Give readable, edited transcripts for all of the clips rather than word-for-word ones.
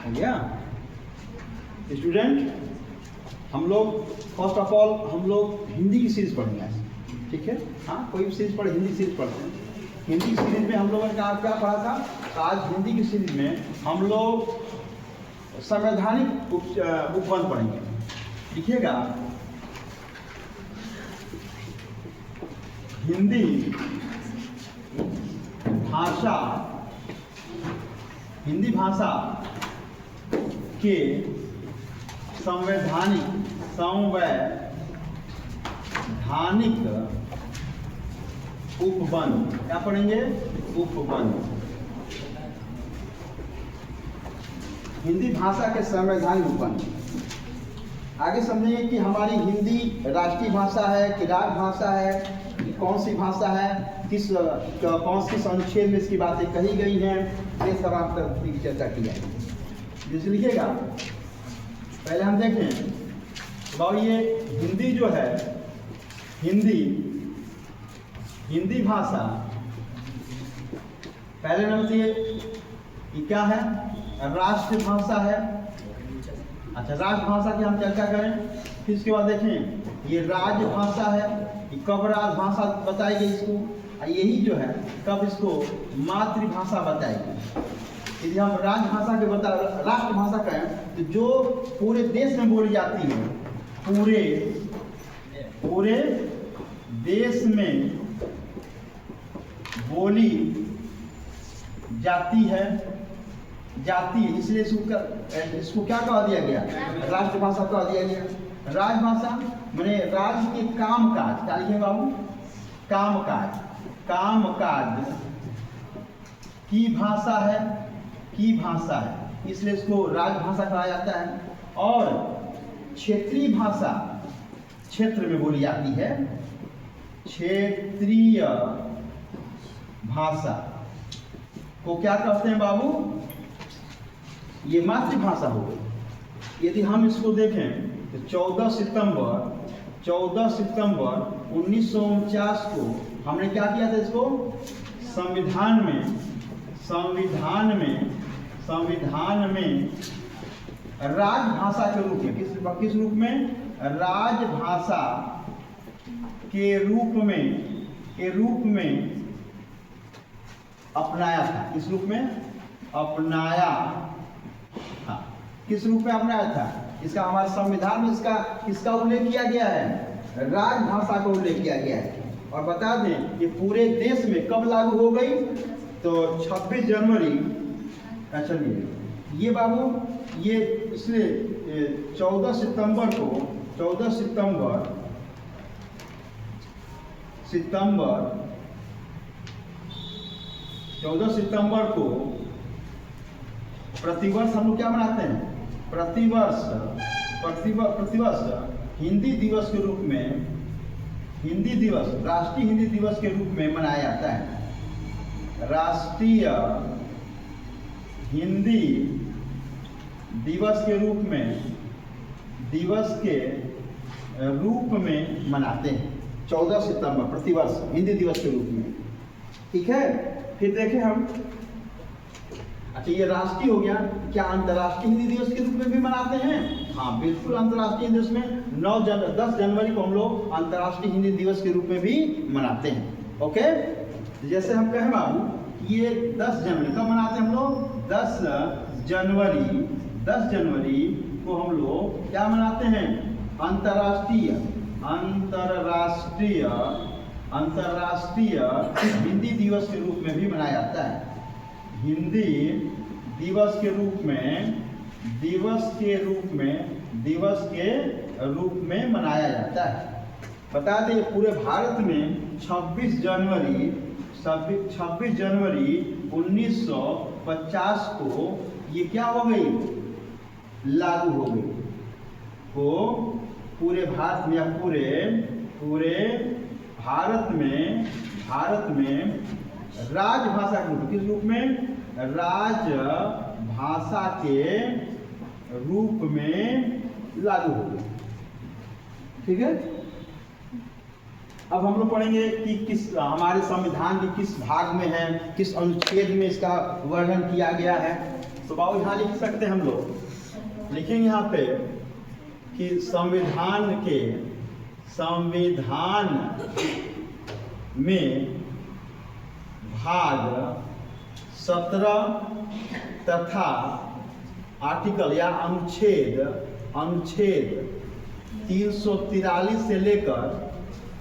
हो गया स्टूडेंट। हम लोग फर्स्ट ऑफ ऑल हम लोग हिंदी की सीरीज पढ़ेंगे आज, ठीक है। हाँ, कोई भी सीरीज पढ़े, हिंदी सीरीज पढ़ते हैं। हिंदी की सीरीज में हम लोगों ने क्या पढ़ा था? आज हिंदी की सीरीज में हम लोग संवैधानिक उपबंध पढ़ेंगे। लिखिएगा, हिंदी भाषा के संवैधानिक उपबंध। क्या पढ़ेंगे? उपबंध। हिंदी भाषा के संवैधानिक उपबंध। आगे समझेंगे कि हमारी हिंदी राष्ट्रीय भाषा है कि राजभाषा है, कौन सी भाषा है, कौन सी अनुच्छेद में इसकी बातें कही गई हैं, ये सब आप की चर्चा की जाएगी। जिसे लिखिएगा, पहले हम देखें और ये हिंदी जो है, हिंदी भाषा पहले नंबर से ये क्या है? राष्ट्रभाषा है। अच्छा, राजभाषा की हम चर्चा करें, फिर इसके बाद देखें ये राजभाषा है, ये कब राजभाषा बताई गई इसको, यही जो है कब इसको मातृभाषा बताएगी। यदि हम राजभाषा के राष्ट्रभाषा कहें तो जो पूरे देश में बोली जाती है, पूरे देश में बोली जाती है, इसलिए इसको क्या कह दिया गया? राष्ट्रभाषा कह दिया गया। राजभाषा माने राज्य के कामकाज, क्या लिखे बाबू? कामकाज की भाषा है, इसलिए इसको राजभाषा कहा जाता है। और क्षेत्रीय भाषा क्षेत्र में बोली जाती है, क्षेत्रीय भाषा को क्या कहते हैं बाबू? ये मातृभाषा हो गई। यदि हम इसको देखें तो 14 सितंबर 1949 को हमने क्या किया था? इसको संविधान में राजभाषा के रूप में, किस रूप में? राजभाषा के रूप में अपनाया था। किस रूप में अपनाया था? किस रूप में अपनाया था? इसका हमारे संविधान में इसका उल्लेख किया गया है, राजभाषा का उल्लेख किया गया है। और बता दें ये पूरे देश में कब लागू हो गई? तो 26 जनवरी। चलिए ये बाबू, ये इसलिए 14 सितंबर को प्रतिवर्ष हम लोग क्या मनाते हैं? प्रतिवर्ष हिंदी दिवस के रूप में, राष्ट्रीय हिंदी दिवस के रूप में मनाया जाता है। राष्ट्रीय हिंदी दिवस के रूप में मनाते हैं 14 सितंबर प्रतिवर्ष हिंदी दिवस के रूप में, ठीक है। फिर देखें हम, अच्छा ये राष्ट्रीय हो गया, क्या अंतर्राष्ट्रीय हिंदी दिवस के रूप में भी मनाते हैं? हाँ बिल्कुल, अंतर्राष्ट्रीय दिवस में 10 जनवरी को हम लोग अंतर्राष्ट्रीय हिंदी दिवस के रूप में भी मनाते हैं। ओके, जैसे हम कहें बाबू ये 10 जनवरी कब मनाते हैं हम लोग? 10 जनवरी को हम लोग क्या मनाते हैं? अंतर्राष्ट्रीय हिंदी दिवस के रूप में भी मनाया जाता है। हिंदी दिवस के रूप में मनाया जाता है। बता दें पूरे भारत में 26 जनवरी 1950 को ये क्या हो गई? लागू हो गई। को पूरे भारत में या पूरे भारत में राजभाषा के रूप, किस रूप में? राजभाषा के रूप में लागू हो गई, ठीक है। अब हम लोग पढ़ेंगे कि किस हमारे संविधान के किस भाग में है, किस अनुच्छेद में इसका वर्णन किया गया है। तो बाबू यहाँ लिख सकते हैं हम लोग, लिखेंगे यहाँ पे कि संविधान में भाग 17 तथा आर्टिकल या अनुच्छेद 343 से लेकर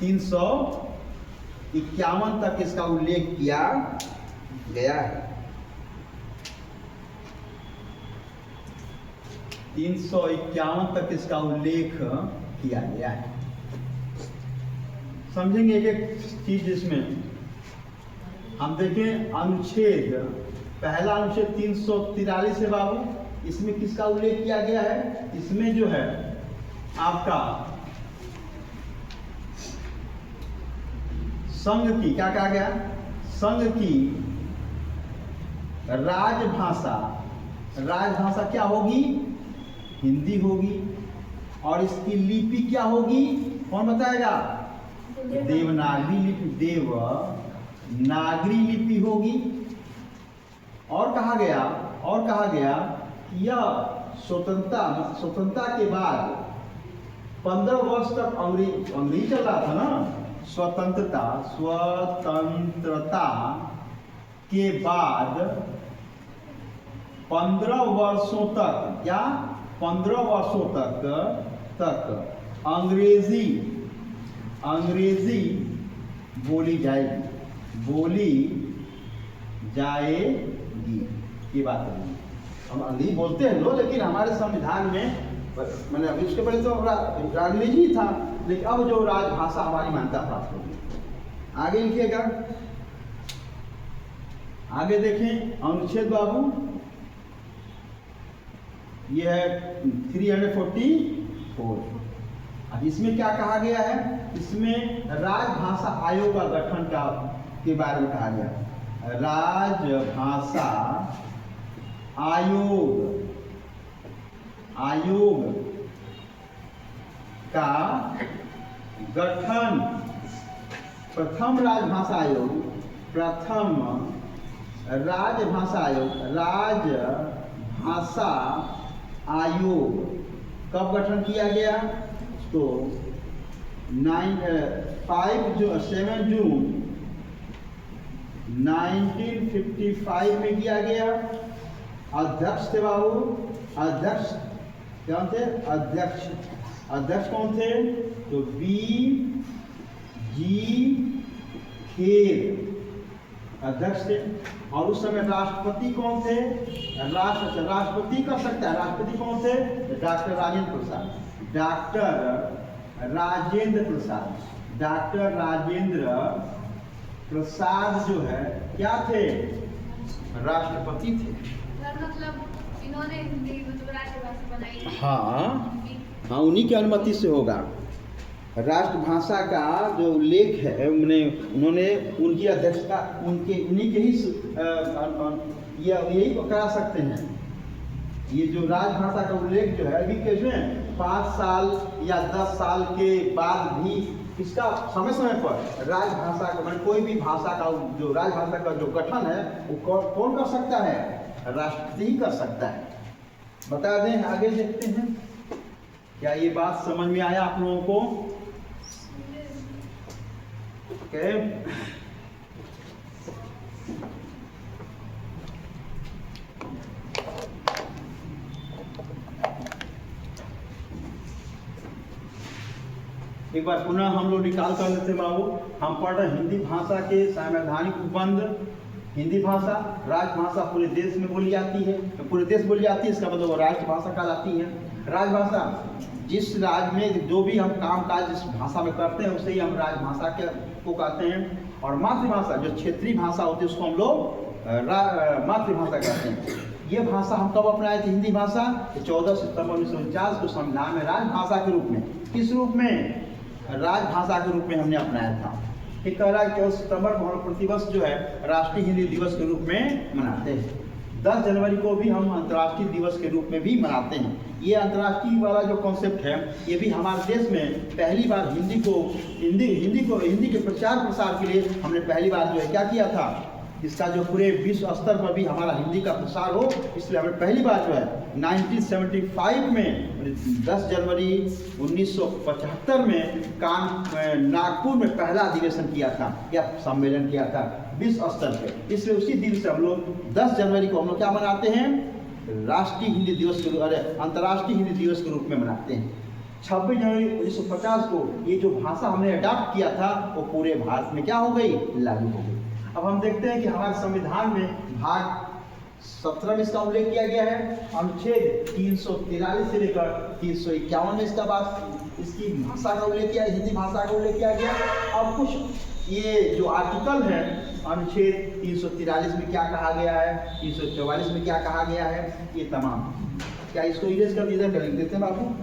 351 तक इसका उल्लेख किया गया है। 351 तक इसका उल्लेख किया गया है। समझेंगे एक एक चीज इसमें। हम देखें अनुच्छेद, पहला अनुच्छेद 343 है बाबू, इसमें किसका उल्लेख किया गया है? इसमें जो है आपका संघ की, क्या कहा गया? संघ की राजभाषा क्या होगी? हिंदी होगी। और इसकी लिपि क्या होगी? कौन बताएगा? देवनागरी लिपि होगी। और कहा गया यह स्वतंत्रता के बाद 15 वर्ष तक अंग्रेजी चल रहा था ना। स्वतंत्रता के बाद 15 वर्षों तक, क्या 15 वर्षों तक अंग्रेजी बोली जाएगी। ये बात है। हम अंग्रेजी बोलते हैं लोग, लेकिन हमारे संविधान में मैंने अभी उसके पहले तो अंग्रेजी ही था, लेकिन अब जो राजभाषा हमारी मान्यता प्राप्त होगी। आगे लिखिएगा, आगे देखें अनुच्छेद बाबू, ये है 344। अब इसमें क्या कहा गया है? इसमें राजभाषा आयोग का गठन के बारे में कहा गया। राजभाषा आयोग का गठन, प्रथम राजभाषा आयोग कब गठन किया गया? तो 7 जून 1955 में किया गया। अध्यक्ष थे बाबू, अध्यक्ष कौन थे? तो B.G. खेर अध्यक्ष थे। और उस समय राष्ट्रपति कौन थे? राष्ट्रपति कर सकता है। राष्ट्रपति कौन थे? डॉक्टर राजेंद्र प्रसाद जो है क्या थे? राष्ट्रपति थे। मतलब इन्होंने हिंदी राष्ट्रभाषा बनाई। हाँ, उन्हीं की अनुमति से होगा। राष्ट्रभाषा का जो उल्लेख है उन्होंने उनकी अध्यक्षता उन्हीं के ही यही करा सकते हैं। ये जो राजभाषा का उल्लेख जो है अभी कैसे 5 साल या 10 साल के बाद भी इसका समय पर राजभाषा का कोई भी भाषा का जो राजभाषा का जो गठन है वो कौन कर सकता है? राष्ट्रपति ही कर सकता है। बता दें, आगे देखते हैं। क्या ये बात समझ में आया आप लोगों को? ओके। एक बार पुनः हम लोग निकाल कर लेते बाबू। हम पढ़ रहे हिंदी भाषा के संवैधानिक उपबंध। हिंदी भाषा राजभाषा पूरे देश में बोली जाती है। तो पूरे देश बोली जाती है, इसका मतलब वो राष्ट्रभाषा कहलाती है। राजभाषा जिस राज्य में जो भी हम काम काज जिस भाषा में करते हैं उसे ही हम राजभाषा को कहते हैं। और मातृभाषा जो क्षेत्रीय भाषा होती है उसको हम लोग मातृभाषा कहते हैं। ये भाषा हम कब अपनाए थे? हिंदी भाषा 14 सितंबर 1949 को संविधान में राजभाषा के रूप में, किस रूप में? राजभाषा के रूप में हमने अपनाया था। ठीक कह रहा है 14 सितंबर को हम प्रतिवर्ष जो है राष्ट्रीय हिंदी दिवस के रूप में मनाते हैं। 10 जनवरी को भी हम अंतर्राष्ट्रीय दिवस के रूप में भी मनाते हैं। ये अंतर्राष्ट्रीय वाला जो कॉन्सेप्ट है ये भी हमारे देश में पहली बार हिंदी के प्रचार प्रसार के लिए हमने पहली बार जो है क्या किया था? इसका जो पूरे विश्व स्तर पर भी हमारा हिंदी का प्रसार हो, इसलिए हमने पहली बार जो है 1975 में 10 जनवरी 1975 में नागपुर में पहला अधिवेशन किया था या सम्मेलन किया था विश्व स्तर पे। इसलिए उसी दिन से हम लोग 10 जनवरी को हम लोग क्या मनाते हैं, राष्ट्रीय हिंदी दिवस के अंतर्राष्ट्रीय हिंदी दिवस के रूप में मनाते हैं। 26 जनवरी 1950 को ये जो भाषा हमने अडॉप्ट किया था वो पूरे भारत में क्या हो गई, लागू हो गई। अब हम देखते हैं कि हमारे संविधान में भाग 17 में इसका उल्लेख किया गया है। अनुच्छेद 343 से लेकर 351 में इसका बात इसकी भाषा का उल्लेख किया, हिंदी भाषा का उल्लेख किया गया। अब कुछ ये जो आर्टिकल है अनुच्छेद 343 में क्या कहा गया है, 344 में क्या कहा गया है, ये तमाम क्या इसको इरेज कर इधर कर देते हैं बाबू,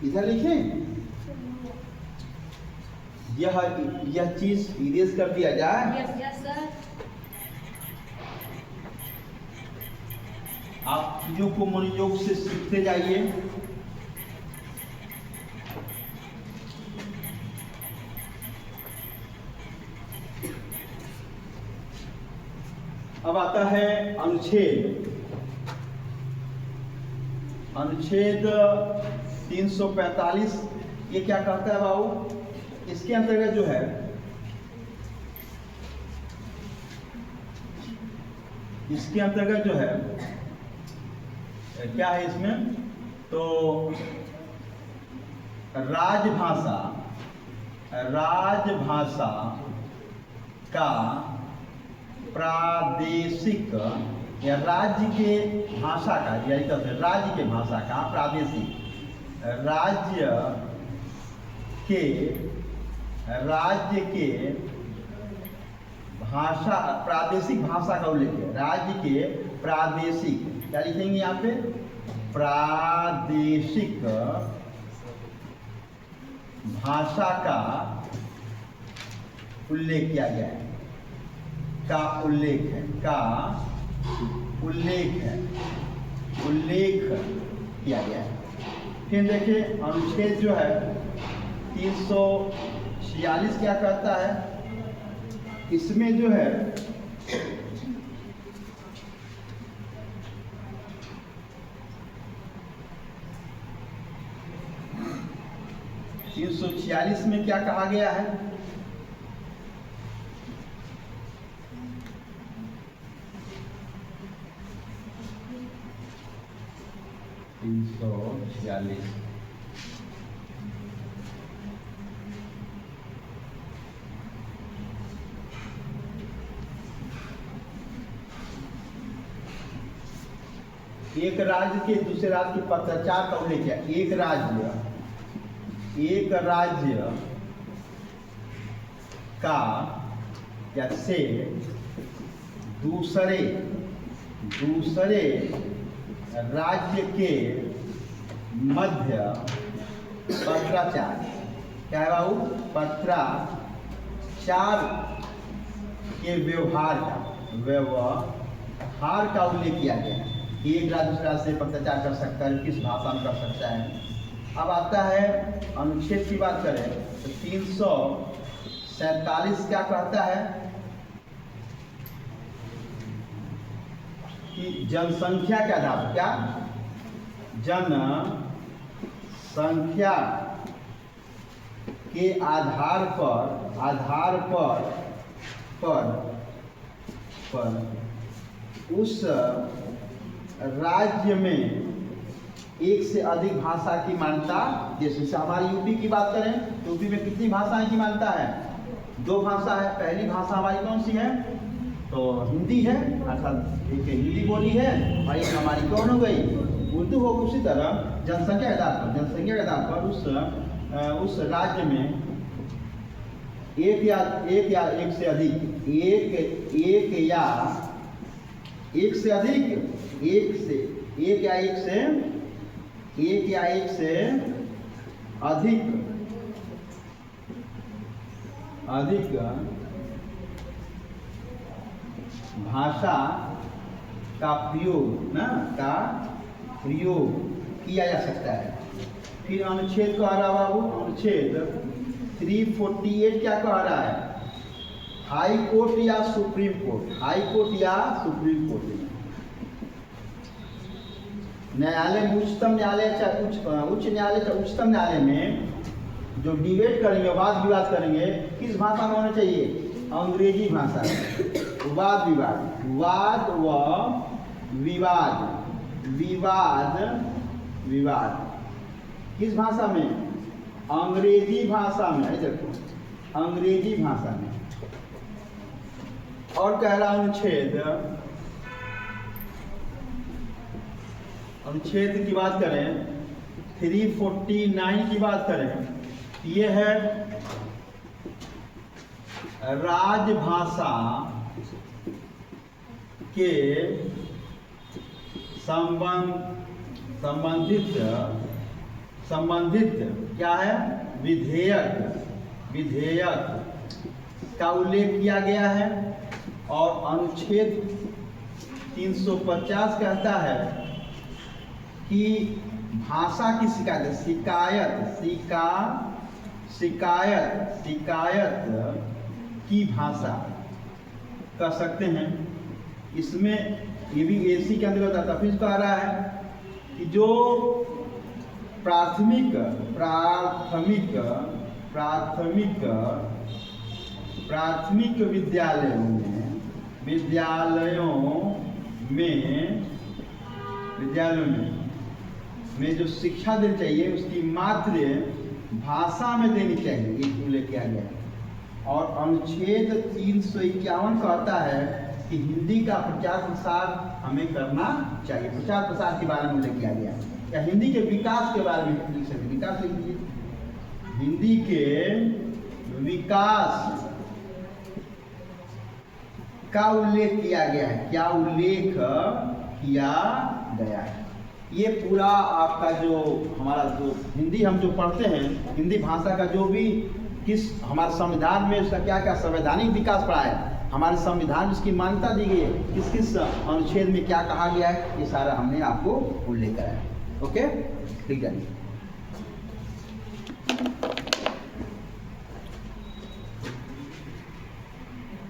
इधर लिखें, यह चीज इरेज कर दिया जाए। Yes sir. आप चीजों को मनोयोग से सीखते जाइए। अब आता है अनुच्छेद 345। ये क्या कहता है बाबू, इसके अंतर्गत जो है क्या है इसमें, तो राजभाषा का प्रादेशिक या राज्य के भाषा का, राज्य के भाषा का प्रादेशिक, राज्य के भाषा, प्रादेशिक भाषा का उल्लेख है, राज्य के प्रादेशिक, क्या लिखेंगे यहाँ पे, प्रादेशिक भाषा का उल्लेख किया गया है, उल्लेख किया गया है। फिर देखिए अनुच्छेद जो है 346 क्या कहता है, इसमें जो है में क्या कहा गया है, एक राज्य के दूसरे राज्य के पत्राचार का उल्लेख है। एक राज्य का या से दूसरे राज्य के मध्य पत्राचार, क्या है बाबू, पत्राचार के व्यवहार का उल्लेख किया गया है। एक राज्य दूसरे राज्य से पत्राचार कर सकता है, किस भाषा में कर सकता है। अब आता है अनुच्छेद की बात करें तो 347 क्या कहता है कि जनसंख्या के आधार पर, क्या, जनसंख्या के आधार पर उस राज्य में एक से अधिक भाषा की मान्यता, जैसे हमारी यूपी की बात करें तो यूपी में कितनी भाषाएं की मान्यता है, 2 भाषा है। पहली भाषा हमारी कौन सी है, तो हिंदी है, अर्थात एक हिंदी बोली है, और एक हमारी कौन हो गई, उर्दू हो। उसी तरह जनसंख्या के आधार पर उस राज्य में एक या एक से अधिक अधिक भाषा का प्रयोग किया जा सकता है। फिर अनुच्छेद को आ रहा बाबू, अनुच्छेद 348 क्या कह रहा है, हाई कोर्ट या सुप्रीम कोर्ट, हाई कोर्ट या सुप्रीम कोर्ट में, न्यायालय में, उच्चतम न्यायालय चाहे उच्च न्यायालय चाहे उच्चतम न्यायालय में जो डिबेट करेंगे, वाद विवाद करेंगे, किस भाषा में होना चाहिए? अंग्रेजी भाषा में। वाद विवाद, वाद व विवाद, विवाद विवाद किस भाषा में? अंग्रेजी भाषा में। देखो अंग्रेजी भाषा में। और कह रहा अनुच्छेद की बात करें, 349 की बात करें, ये है राजभाषा के संबंधित क्या है? विधेयक का उल्लेख किया गया है। और अनुच्छेद 350 कहता है कि भाषा की शिकायत की भाषा कह सकते हैं। इसमें ये भी एसी के अंदर होता है। फिर कह रहा है कि जो प्राथमिक विद्यालयों में जो शिक्षा देनी चाहिए उसकी मातृ भाषा में देनी चाहिए, ये उल्लेख किया गया है। और अनुच्छेद 351 कहता है कि हिंदी का प्रचार प्रसार हमें करना चाहिए। प्रचार प्रसार के बारे में उल्लेख किया गया है, या हिंदी के विकास के बारे में लिख सकते, विकास लिख लीजिए, हिंदी के विकास का उल्लेख किया गया है। क्या उल्लेख किया गया है? ये पूरा आपका जो हमारा जो हिंदी हम जो पढ़ते हैं, हिंदी भाषा का जो भी किस हमारे संविधान में उसका क्या क्या संवैधानिक विकास पड़ा है, हमारे संविधान में उसकी मान्यता दी गई है, किस किस अनुच्छेद में क्या कहा गया है, ये सारा हमने आपको उल्लेख कराया। ओके, ठीक है।